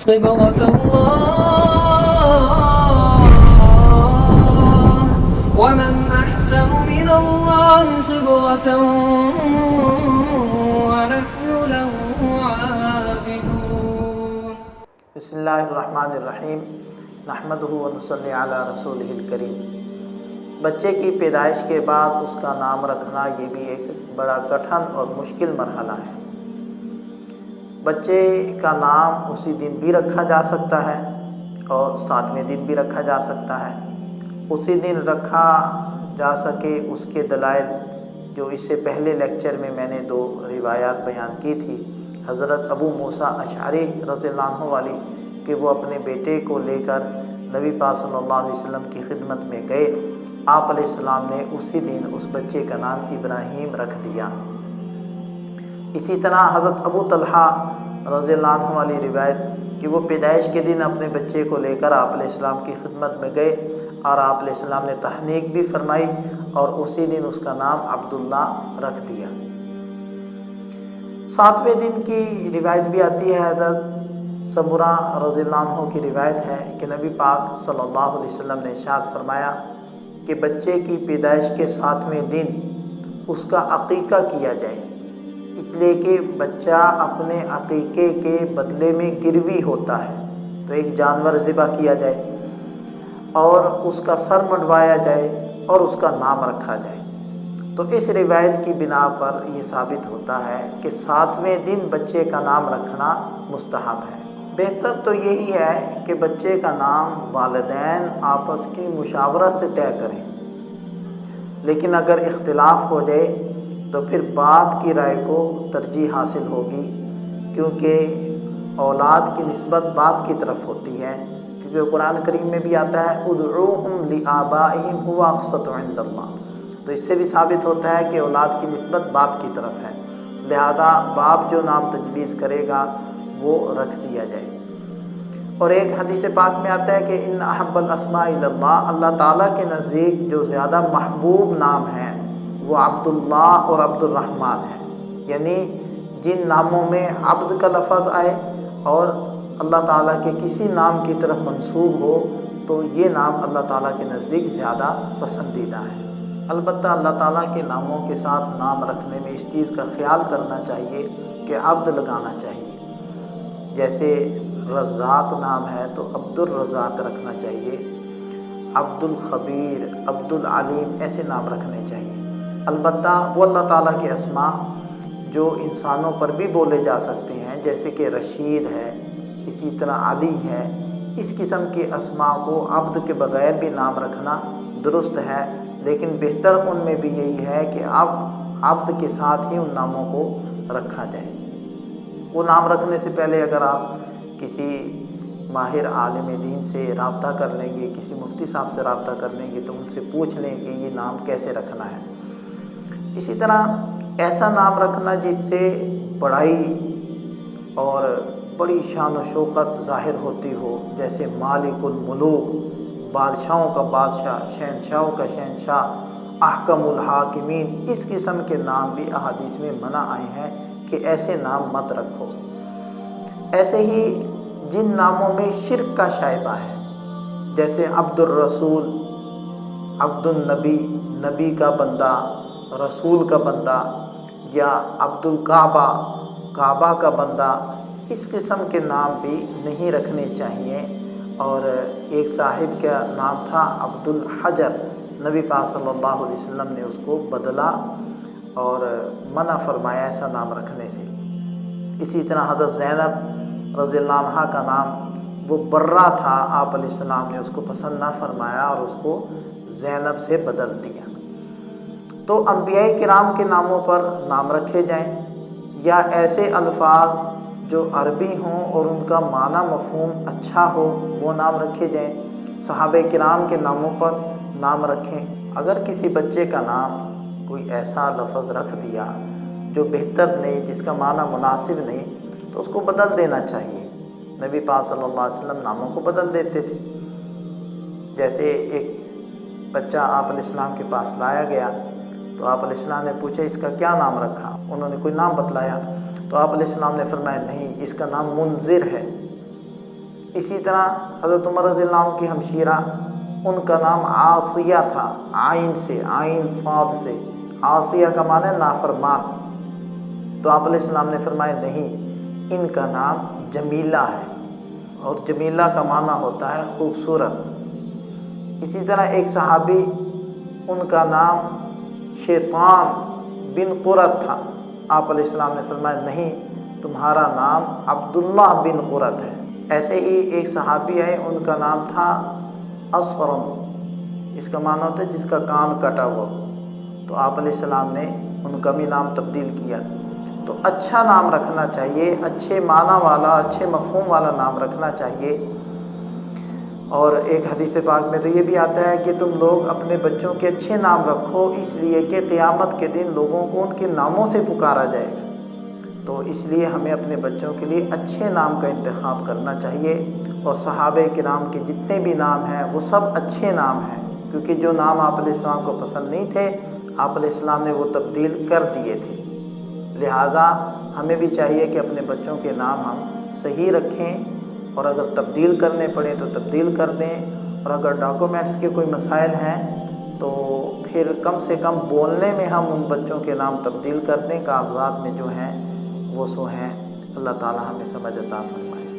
صبغة ومن أحسن من الله صبغة ونحن له عابدون. بسم اللہ الرحمن الرحیم نحمدہ ونصلی علی رسولہ الکریم. بچے کی پیدائش کے بعد اس کا نام رکھنا یہ بھی ایک بڑا کٹھن اور مشکل مرحلہ ہے. بچے کا نام اسی دن بھی رکھا جا سکتا ہے اور 7ویں دن بھی رکھا جا سکتا ہے. اسی دن رکھا جا سکے اس کے دلائل جو اس سے پہلے لیکچر میں نے 2 روایات بیان کی تھی حضرت ابو موسیٰ اشعری رضی اللہ عنہ والی کہ وہ اپنے بیٹے کو لے کر نبی پاک صلی اللہ علیہ وسلم کی خدمت میں گئے. آپ علیہ السلام نے اسی دن اس بچے کا نام ابراہیم رکھ دیا. اسی طرح حضرت ابو طلحہ رضی اللہ عنہ والی روایت کہ وہ پیدائش کے دن اپنے بچے کو لے کر آپ علیہ السلام کی خدمت میں گئے اور آپ علیہ السلام نے تحنیک بھی فرمائی اور اسی دن اس کا نام عبداللہ رکھ دیا. 7ویں دن کی روایت بھی آتی ہے. حضرت سمرہ رضی اللہ عنہ کی روایت ہے کہ نبی پاک صلی اللہ علیہ وسلم نے ارشاد فرمایا کہ بچے کی پیدائش کے 7ویں دن اس کا عقیقہ کیا جائے، اس لیے کہ بچہ اپنے عقیقے کے بدلے میں گروی ہوتا ہے. تو ایک جانور ذبح کیا جائے اور اس کا سر منڈوایا جائے اور اس کا نام رکھا جائے. تو اس روایت کی بنا پر یہ ثابت ہوتا ہے کہ 7ویں دن بچے کا نام رکھنا مستحب ہے. بہتر تو یہی ہے کہ بچے کا نام والدین آپس کی مشاورت سے طے کریں، لیکن اگر اختلاف ہو جائے تو پھر باپ کی رائے کو ترجیح حاصل ہوگی، کیونکہ اولاد کی نسبت باپ کی طرف ہوتی ہے. کیونکہ قرآن کریم میں بھی آتا ہے ادعوہم لآبائہم هو اقسط عند اللہ. تو اس سے بھی ثابت ہوتا ہے کہ اولاد کی نسبت باپ کی طرف ہے، لہذا باپ جو نام تجویز کرے گا وہ رکھ دیا جائے. اور ایک حدیث پاک میں آتا ہے کہ ان احب الاسماء الی اللہ، اللہ تعالیٰ کے نزدیک جو زیادہ محبوب نام ہیں وہ عبداللہ اور عبد الرحمن ہے. یعنی جن ناموں میں عبد کا لفظ آئے اور اللہ تعالیٰ کے کسی نام کی طرف منسوب ہو تو یہ نام اللہ تعالیٰ کے نزدیک زیادہ پسندیدہ ہے. البتہ اللہ تعالیٰ کے ناموں کے ساتھ نام رکھنے میں اس چیز کا خیال کرنا چاہیے کہ عبد لگانا چاہیے. جیسے رزاق نام ہے تو عبد الرزاق رکھنا چاہیے، عبد الخبیر، عبد العلیم ایسے نام رکھنے چاہیے. البتہ وہ اللہ تعالیٰ کے اسماء جو انسانوں پر بھی بولے جا سکتے ہیں جیسے کہ رشید ہے، اسی طرح علی ہے، اس قسم کے اسماء کو عبد کے بغیر بھی نام رکھنا درست ہے. لیکن بہتر ان میں بھی یہی ہے کہ عبد کے ساتھ ہی ان ناموں کو رکھا جائے. وہ نام رکھنے سے پہلے اگر آپ کسی ماہر عالم دین سے رابطہ کر لیں گے، کسی مفتی صاحب سے رابطہ کر لیں گے تو ان سے پوچھ لیں کہ یہ نام کیسے رکھنا ہے. اسی طرح ایسا نام رکھنا جس سے بڑائی اور بڑی شان و شوکت ظاہر ہوتی ہو، جیسے مالک الملوک، بادشاہوں کا بادشاہ، شہنشاہوں کا شہنشاہ، احکم الحاکمین، اس قسم کے نام بھی احادیث میں منع آئے ہیں کہ ایسے نام مت رکھو. ایسے ہی جن ناموں میں شرک کا شائبہ ہے جیسے عبد الرسول، عبد النبی، نبی کا بندہ، رسول کا بندہ، یا عبد الکعبہ، کعبہ کا بندہ، اس قسم کے نام بھی نہیں رکھنے چاہیے. اور ایک صاحب کا نام تھا عبد الحجر، نبی پاک صلی اللہ علیہ وسلم نے اس کو بدلا اور منع فرمایا ایسا نام رکھنے سے. اسی طرح حضرت زینب رضی اللہ عنہ کا نام وہ برہ تھا، آپ علیہ السلام نے اس کو پسند نہ فرمایا اور اس کو زینب سے بدل دیا. تو انبیاء کرام کے ناموں پر نام رکھے جائیں یا ایسے الفاظ جو عربی ہوں اور ان کا معنی مفہوم اچھا ہو وہ نام رکھے جائیں. صحابہ کرام کے ناموں پر نام رکھیں. اگر کسی بچے کا نام کوئی ایسا لفظ رکھ دیا جو بہتر نہیں، جس کا معنی مناسب نہیں، تو اس کو بدل دینا چاہیے. نبی پاک صلی اللہ علیہ وسلم ناموں کو بدل دیتے تھے. جیسے ایک بچہ آپ علیہ السلام کے پاس لایا گیا تو آپ علیہ السلام نے پوچھا اس کا کیا نام رکھا؟ انہوں نے کوئی نام بتلایا تو آپ علیہ السلام نے فرمایا نہیں، اس کا نام منذر ہے. اسی طرح حضرت عمر رضی اللہ عنہ کی ہمشیرہ، ان کا نام عاصیہ تھا، عین سے، عین صاد سے، عاصیہ کا معنی نافرمان۔ تو آپ علیہ السلام نے فرمایا نہیں، ان کا نام جمیلہ ہے، اور جمیلہ کا معنی ہوتا ہے خوبصورت۔ اسی طرح ایک صحابی، ان کا نام شیطان بن قرۃ تھا، آپ علیہ السلام نے فرمایا نہیں، تمہارا نام عبداللہ بن قرۃ ہے۔ ایسے ہی ایک صحابی ہے، ان کا نام تھا اصرم، اس کا معنی ہوتا ہے جس کا کان کٹا ہوا، تو آپ علیہ السلام نے ان کا بھی نام تبدیل کیا۔ تو اچھا نام رکھنا چاہیے، اچھے معنی والا، اچھے مفہوم والا نام رکھنا چاہیے۔ اور ایک حدیث پاک میں تو یہ بھی آتا ہے کہ تم لوگ اپنے بچوں کے اچھے نام رکھو، اس لیے کہ قیامت کے دن لوگوں کو ان کے ناموں سے پکارا جائے گا۔ تو اس لیے ہمیں اپنے بچوں کے لیے اچھے نام کا انتخاب کرنا چاہیے، اور صحابہ کرام کے جتنے بھی نام ہیں وہ سب اچھے نام ہیں، کیونکہ جو نام آپ علیہ السلام کو پسند نہیں تھے، آپ علیہ السلام نے وہ تبدیل کر دیے تھے۔ لہٰذا ہمیں بھی چاہیے کہ اپنے بچوں کے نام ہم صحیح رکھیں، اور اگر تبدیل کرنے پڑے تو تبدیل کر دیں، اور اگر ڈاکومنٹس کے کوئی مسائل ہیں تو پھر کم سے کم بولنے میں ہم ان بچوں کے نام تبدیل کر دیں، کاغذات میں جو ہیں وہ سو ہیں۔ اللہ تعالی ہمیں سمجھ عطا فرمائے۔